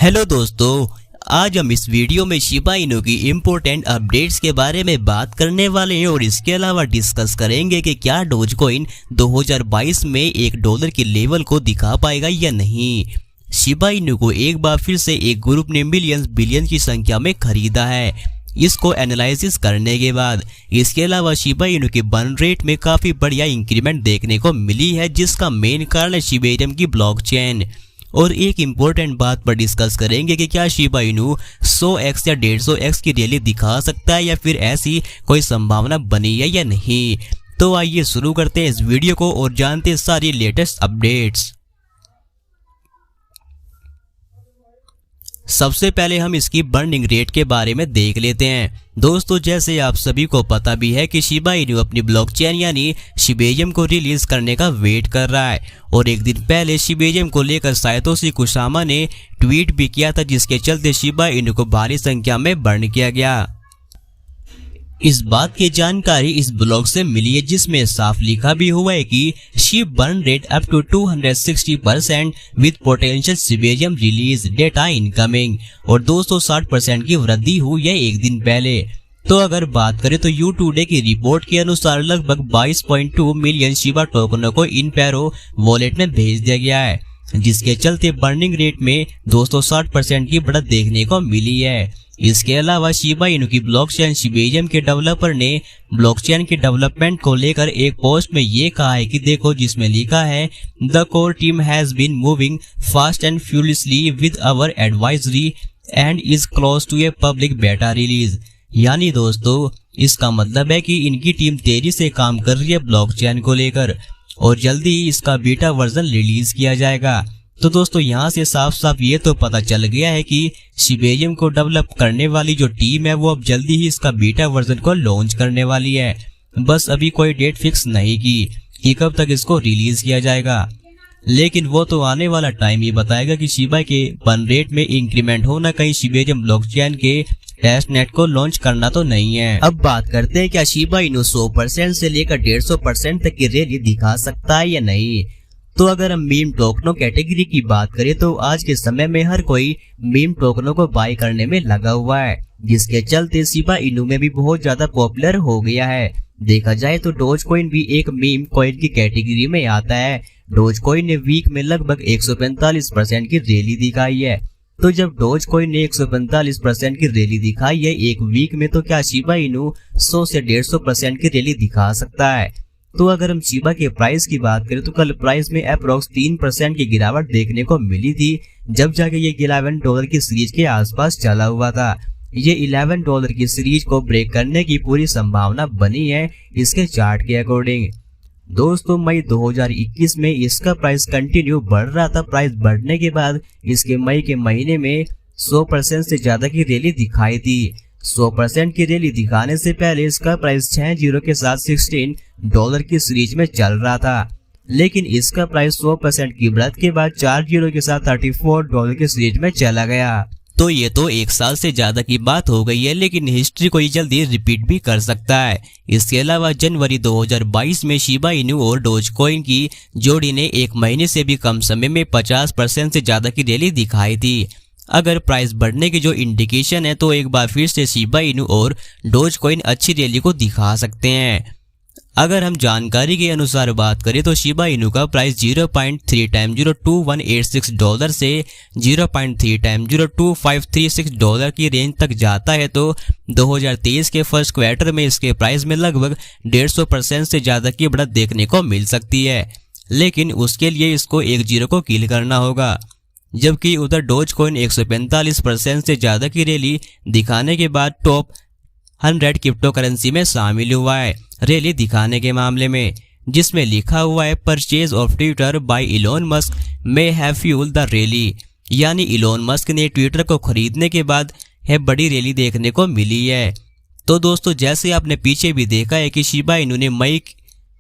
Hello दोस्तों, आज हम इस वीडियो में शिबा इनू की इम्पोर्टेंट अपडेट्स के बारे में बात करने वाले हैं और इसके अलावा डिस्कस करेंगे कि क्या डोजकॉइन 2022 में $1 की लेवल को दिखा पाएगा या नहीं। शिबा इनू को एक बार फिर से एक ग्रुप ने मिलियंस बिलियन की संख्या में खरीदा है। इसको एनालिसिस करने के बाद इसके अलावा शिबा इनू की बर्न रेट में काफ़ी बढ़िया इंक्रीमेंट देखने को मिली है, जिसका मेन कारण है शिबेरियम की ब्लॉकचेन। और एक इम्पोर्टेंट बात पर डिस्कस करेंगे कि क्या शिबा इनू 100x या 150x की रैली दिखा सकता है या फिर ऐसी कोई संभावना बनी है या नहीं। तो आइए शुरू करते हैं इस वीडियो को और जानते हैं सारी लेटेस्ट अपडेट्स। सबसे पहले हम इसकी बर्निंग रेट के बारे में देख लेते हैं। दोस्तों, जैसे आप सभी को पता भी है कि शिबा इनू अपनी ब्लॉकचेन यानी शिबेरियम को रिलीज करने का वेट कर रहा है और एक दिन पहले शिबेरियम को लेकर सातोशी कुसामा ने ट्वीट भी किया था, जिसके चलते शिबा इनू को भारी संख्या में बर्न किया गया। इस बात की जानकारी इस ब्लॉग से मिली है, जिसमें साफ लिखा भी हुआ है कि Shib burn rate up to 260% with potential Shibarium release data incoming. और 260% की वृद्धि हुई है एक दिन पहले। तो अगर बात करें तो यू टुडे की रिपोर्ट के अनुसार लगभग 22.2 मिलियन शिबा टोकनों को इन पैरो वॉलेट में भेज दिया गया है, जिसके चलते बर्निंग रेट में 260% की बढ़त देखने को मिली है। इसके अलावा शिबा इनू की ब्लॉकचेन शिबेरियम के डेवलपर ने ब्लॉकचेन के डेवलपमेंट को लेकर एक पोस्ट में ये कहा है कि देखो, जिसमें लिखा है the core team has been moving fast and furiously with our advisory and is close to a public beta release. यानी दोस्तों, इसका मतलब है कि इनकी टीम तेजी से काम कर रही है ब्लॉकचेन को लेकर और जल्दी ही इसका बीटा वर्जन रिलीज किया जाएगा। तो दोस्तों, यहाँ से साफ साफ ये तो पता चल गया है कि शिबेरियम को डेवलप करने वाली जो टीम है वो अब जल्दी ही इसका बीटा वर्जन को लॉन्च करने वाली है। बस अभी कोई डेट फिक्स नहीं की कि कब तक इसको रिलीज किया जाएगा, लेकिन वो तो आने वाला टाइम ही बताएगा कि शिबा के बर्न रेट में इंक्रीमेंट होना कहीं शिबेरियम ब्लॉकचेन के टेस्ट नेट को लॉन्च करना तो नहीं है। अब बात करते हैं क्या शिबा इनू 100% से लेकर 150% तक की रैली दिखा सकता है या नहीं। तो अगर हम मीम टोकनों कैटेगरी की बात करें तो आज के समय में हर कोई मीम टोकनों को बाय करने में लगा हुआ है, जिसके चलते शिबा इनू में भी बहुत ज्यादा पॉपुलर हो गया है। देखा जाए तो डोजकॉइन भी एक मीम कॉइन की कैटेगरी में आता है। डोजकॉइन ने वीक में लगभग 145% की रैली दिखाई है। तो जब डोजकॉइन ने 145% की रैली दिखाई है एक वीक में, तो क्या शिबा इनू 100 से 150% की रैली दिखा सकता है। तो अगर हम शिबा के प्राइस की बात करें तो कल प्राइस में अप्रोक्स 3% की गिरावट देखने को मिली थी, जब जाके ये $11 की सीरीज के आसपास चला हुआ था। ये $11 की सीरीज को ब्रेक करने की पूरी संभावना बनी है इसके चार्ट के अकॉर्डिंग। दोस्तों, मई 2021 में इसका प्राइस कंटिन्यू बढ़ रहा था। प्राइस बढ़ने के बाद इसके मई के महीने में 100% से ज्यादा की रैली दिखाई थी। 100% की रैली दिखाने से पहले इसका प्राइस 6 जीरो के साथ $16 की सीरीज में चल रहा था, लेकिन इसका प्राइस 100% की बढ़त के बाद 4 जीरो के साथ $34 की सीरीज में चला गया। तो ये तो एक साल से ज्यादा की बात हो गई है, लेकिन हिस्ट्री को ये जल्दी रिपीट भी कर सकता है। इसके अलावा जनवरी 2022 में शिबा इनू और डोजकॉइन की जोड़ी ने एक महीने से भी कम समय में 50% से ज्यादा की रैली दिखाई थी। अगर प्राइस बढ़ने की जो इंडिकेशन है तो एक बार फिर से शिबा इनू और डोजकॉइन अच्छी रैली को दिखा सकते हैं। अगर हम जानकारी के अनुसार बात करें तो शिबा इनू का प्राइस 0.3 टाइम $0.2186 से 0.3 टाइम $0.2536 की रेंज तक जाता है। तो 2023 के फर्स्ट क्वार्टर में इसके प्राइस में लगभग 150% से ज्यादा की बढ़त देखने को मिल सकती है, लेकिन उसके लिए इसको 1 जीरो को किल करना होगा। जबकि उधर डोजकॉइन 145% से ज्यादा की रैली दिखाने के बाद टॉप 100 क्रिप्टो करेंसी में शामिल हुआ है रैली दिखाने के मामले में, जिसमें लिखा हुआ है purchase of Twitter by Elon Musk may have fueled the rally. यानी इलोन मस्क ने ट्विटर को खरीदने के बाद है बड़ी रैली देखने को मिली है। तो दोस्तों, जैसे आपने पीछे भी देखा है कि शिबा इनू ने मई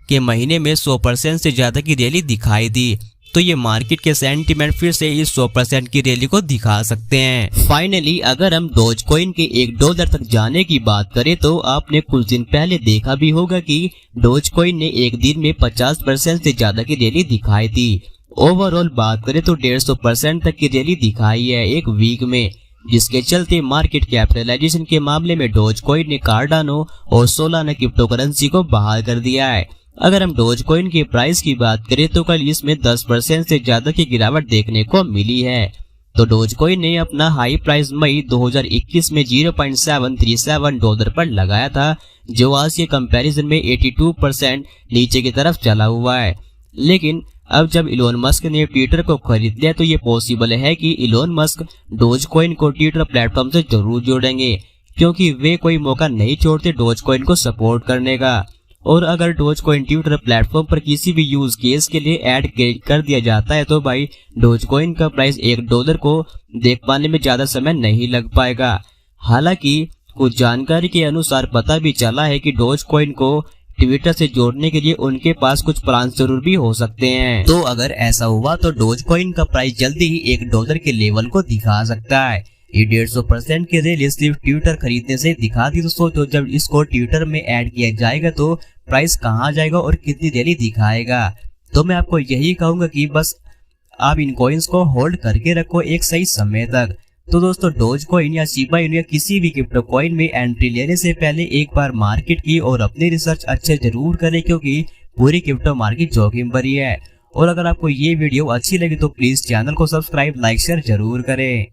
के महीने में 100% से ज्यादा की रैली दिखाई दी, तो ये मार्केट के सेंटीमेंट फिर से इस 100% की रैली को दिखा सकते हैं। फाइनली अगर हम डोजकॉइन के $1 तक जाने की बात करें तो आपने कुछ दिन पहले देखा भी होगा कि डोजकॉइन ने एक दिन में 50% से ज्यादा की रैली दिखाई थी ओवरऑल बात करें तो 150% तक की रैली दिखाई है एक वीक में, जिसके चलते मार्केट कैपिटलाइजेशन के मामले में डोजकॉइन ने कार्डानो और सोलाना क्रिप्टो करेंसी को बहाल कर दिया है। अगर हम डोजकॉइन के प्राइस की बात करें तो कल इसमें 10% से ज्यादा की गिरावट देखने को मिली है। तो डोजकॉइन ने अपना हाई प्राइस मई 2021 में $0.737 पर लगाया था, जो आज के कंपैरिजन में 82% नीचे की तरफ चला हुआ है। लेकिन अब जब इलोन मस्क ने ट्विटर को खरीद लिया तो ये पॉसिबल है कि इलोन मस्क डोजकॉइन को ट्विटर प्लेटफॉर्म से जरूर जोड़ेंगे, क्योंकि वे कोई मौका नहीं छोड़ते डोजकॉइन को सपोर्ट करने का। और अगर डोजकॉइन ट्विटर प्लेटफॉर्म पर किसी भी यूज केस के लिए ऐड कर दिया जाता है तो भाई डोजकॉइन का प्राइस $1 को देख पाने में ज्यादा समय नहीं लग पाएगा। हालांकि कुछ जानकारी के अनुसार पता भी चला है कि डोजकॉइन को ट्विटर से जोड़ने के लिए उनके पास कुछ प्लान जरूर भी हो सकते हैं। तो अगर ऐसा हुआ तो डोजकॉइन का प्राइस जल्दी ही $1 के लेवल को दिखा सकता है। ये 150% की रैली सिर्फ ट्विटर खरीदने से दिखा दी दोस्तों। तो जब इसको ट्विटर में ऐड किया जाएगा तो प्राइस कहाँ जाएगा और कितनी रैली दिखाएगा। तो मैं आपको यही कहूंगा कि बस आप इन कॉइन्स को होल्ड करके रखो एक सही समय तक। तो दोस्तों डोजकॉइन या शिबा इनू या किसी भी क्रिप्टो कॉइन में एंट्री लेने से पहले एक बार मार्केट की और अपनी रिसर्च अच्छे जरूर करें, क्योंकि पूरी क्रिप्टो मार्केट जोखिम भरी है। और अगर आपको ये वीडियो अच्छी लगी तो प्लीज चैनल को सब्सक्राइब, लाइक, शेयर जरूर करें।